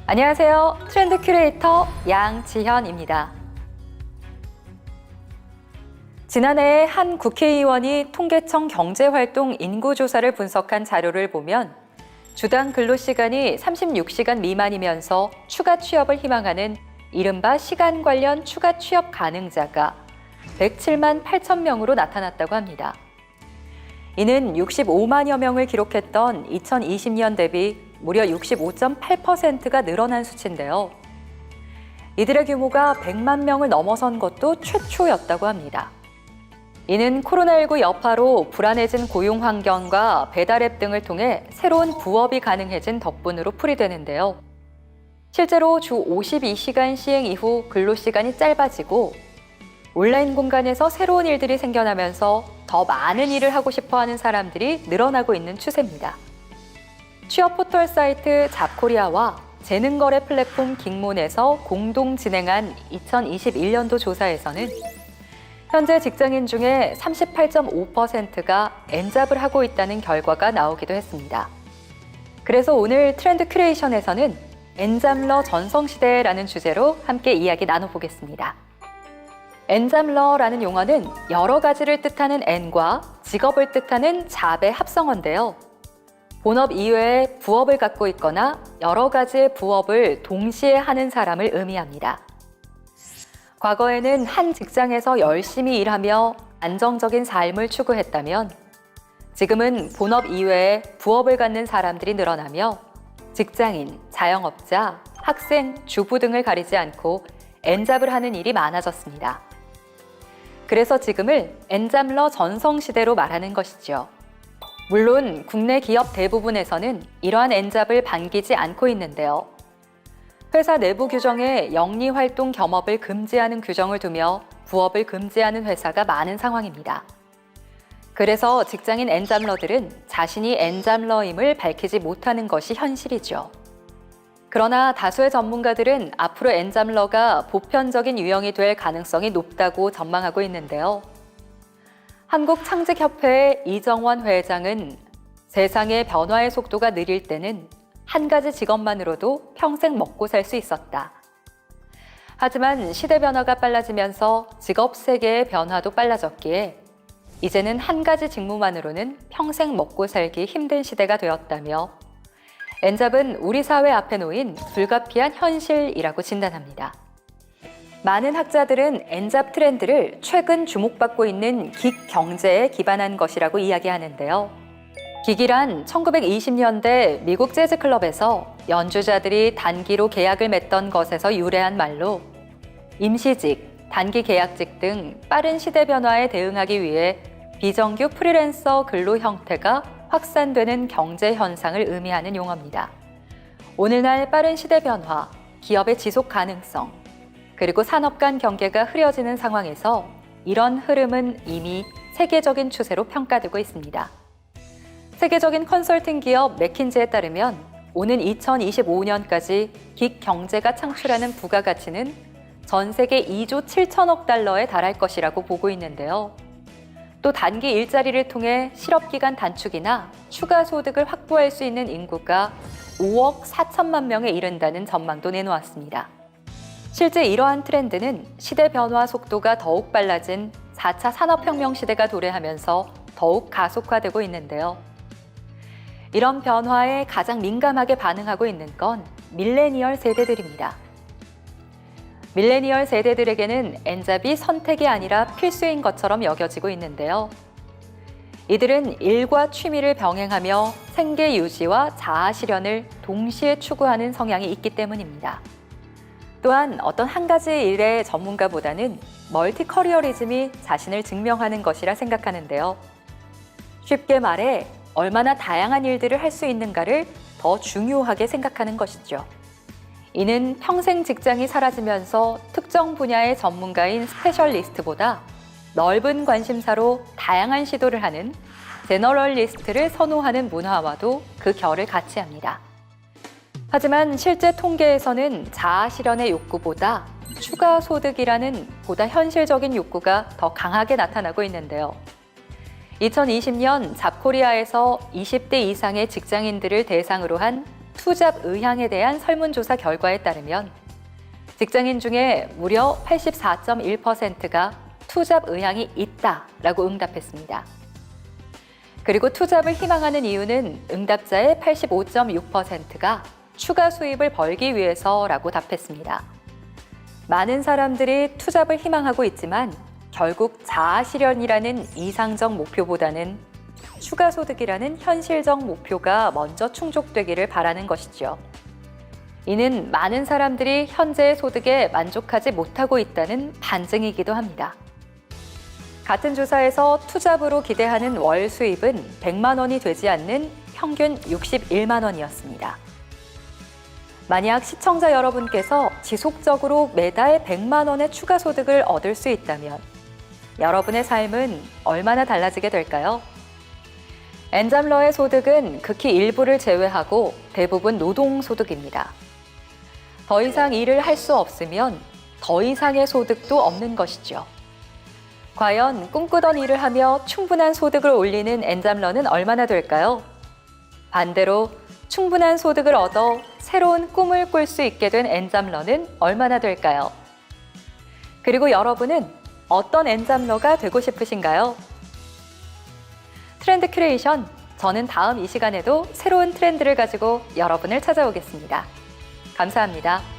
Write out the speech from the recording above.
안녕하세요. 트렌드 큐레이터 양지현입니다. 지난해 한 국회의원이 통계청 경제활동 인구조사를 분석한 자료를 보면 주당 근로시간이 36시간 미만이면서 추가 취업을 희망하는 이른바 시간 관련 추가 취업 가능자가 107만 8천 명으로 나타났다고 합니다. 이는 65만여 명을 기록했던 2020년 대비 무려 65.8%가 늘어난 수치인데요. 이들의 규모가 100만 명을 넘어선 것도 최초였다고 합니다. 이는 코로나19 여파로 불안해진 고용 환경과 배달앱 등을 통해 새로운 부업이 가능해진 덕분으로 풀이되는데요. 실제로 주 52시간 시행 이후 근로시간이 짧아지고 온라인 공간에서 새로운 일들이 생겨나면서 더 많은 일을 하고 싶어 하는 사람들이 늘어나고 있는 추세입니다. 취업 포털 사이트 잡코리아와 재능거래 플랫폼 긱몬에서 공동 진행한 2021년도 조사에서는 현재 직장인 중에 38.5%가 N잡을 하고 있다는 결과가 나오기도 했습니다. 그래서 오늘 트렌드 큐레이션에서는 N잡러 전성시대라는 주제로 함께 이야기 나눠보겠습니다. N잡러라는 용어는 여러 가지를 뜻하는 N과 직업을 뜻하는 잡의 합성어인데요. 본업 이외에 부업을 갖고 있거나 여러 가지의 부업을 동시에 하는 사람을 의미합니다. 과거에는 한 직장에서 열심히 일하며 안정적인 삶을 추구했다면 지금은 본업 이외에 부업을 갖는 사람들이 늘어나며 직장인, 자영업자, 학생, 주부 등을 가리지 않고 N잡을 하는 일이 많아졌습니다. 그래서 지금을 N잡러 전성시대로 말하는 것이죠. 물론 국내 기업 대부분에서는 이러한 N잡을 반기지 않고 있는데요. 회사 내부 규정에 영리활동 겸업을 금지하는 규정을 두며 부업을 금지하는 회사가 많은 상황입니다. 그래서 직장인 N잡러들은 자신이 N잡러임을 밝히지 못하는 것이 현실이죠. 그러나 다수의 전문가들은 앞으로 N잡러가 보편적인 유형이 될 가능성이 높다고 전망하고 있는데요. 한국창직협회의 이정원 회장은 세상의 변화의 속도가 느릴 때는 한 가지 직업만으로도 평생 먹고 살 수 있었다. 하지만 시대 변화가 빨라지면서 직업 세계의 변화도 빨라졌기에 이제는 한 가지 직무만으로는 평생 먹고 살기 힘든 시대가 되었다며 N잡은 우리 사회 앞에 놓인 불가피한 현실이라고 진단합니다. 많은 학자들은 N잡 트렌드를 최근 주목받고 있는 긱 경제에 기반한 것이라고 이야기하는데요. 긱이란 1920년대 미국 재즈 클럽에서 연주자들이 단기로 계약을 맺던 것에서 유래한 말로 임시직, 단기 계약직 등 빠른 시대 변화에 대응하기 위해 비정규 프리랜서 근로 형태가 확산되는 경제 현상을 의미하는 용어입니다. 오늘날 빠른 시대 변화, 기업의 지속 가능성, 그리고 산업 간 경계가 흐려지는 상황에서 이런 흐름은 이미 세계적인 추세로 평가되고 있습니다. 세계적인 컨설팅 기업 맥킨지에 따르면 오는 2025년까지 긱 경제가 창출하는 부가가치는 전 세계 2조 7천억 달러에 달할 것이라고 보고 있는데요. 또 단기 일자리를 통해 실업기간 단축이나 추가 소득을 확보할 수 있는 인구가 5억 4천만 명에 이른다는 전망도 내놓았습니다. 실제 이러한 트렌드는 시대 변화 속도가 더욱 빨라진 4차 산업혁명 시대가 도래하면서 더욱 가속화되고 있는데요. 이런 변화에 가장 민감하게 반응하고 있는 건 밀레니얼 세대들입니다. 밀레니얼 세대들에게는 N잡이 선택이 아니라 필수인 것처럼 여겨지고 있는데요. 이들은 일과 취미를 병행하며 생계 유지와 자아 실현을 동시에 추구하는 성향이 있기 때문입니다. 또한 어떤 한 가지 일의 전문가보다는 멀티 커리어리즘이 자신을 증명하는 것이라 생각하는데요. 쉽게 말해 얼마나 다양한 일들을 할 수 있는가를 더 중요하게 생각하는 것이죠. 이는 평생 직장이 사라지면서 특정 분야의 전문가인 스페셜리스트보다 넓은 관심사로 다양한 시도를 하는 제너럴리스트를 선호하는 문화와도 그 결을 같이 합니다. 하지만 실제 통계에서는 자아 실현의 욕구보다 추가 소득이라는 보다 현실적인 욕구가 더 강하게 나타나고 있는데요. 2020년 잡코리아에서 20대 이상의 직장인들을 대상으로 한 투잡 의향에 대한 설문조사 결과에 따르면 직장인 중에 무려 84.1%가 투잡 의향이 있다라고 응답했습니다. 그리고 투잡을 희망하는 이유는 응답자의 85.6%가 추가 수입을 벌기 위해서라고 답했습니다. 많은 사람들이 투잡을 희망하고 있지만 결국 자아실현이라는 이상적 목표보다는 추가 소득이라는 현실적 목표가 먼저 충족되기를 바라는 것이죠. 이는 많은 사람들이 현재의 소득에 만족하지 못하고 있다는 반증이기도 합니다. 같은 조사에서 투잡으로 기대하는 월 수입은 100만 원이 되지 않는 평균 61만 원이었습니다. 만약 시청자 여러분께서 지속적으로 매달 100만 원의 추가 소득을 얻을 수 있다면 여러분의 삶은 얼마나 달라지게 될까요? 엔잡러의 소득은 극히 일부를 제외하고 대부분 노동소득입니다. 더 이상 일을 할 수 없으면 더 이상의 소득도 없는 것이죠. 과연 꿈꾸던 일을 하며 충분한 소득을 올리는 엔잡러는 얼마나 될까요? 반대로 충분한 소득을 얻어 새로운 꿈을 꿀 수 있게 된 엔잡러는 얼마나 될까요? 그리고 여러분은 어떤 엔잡러가 되고 싶으신가요? 트렌드 큐레이션, 저는 다음 이 시간에도 새로운 트렌드를 가지고 여러분을 찾아오겠습니다. 감사합니다.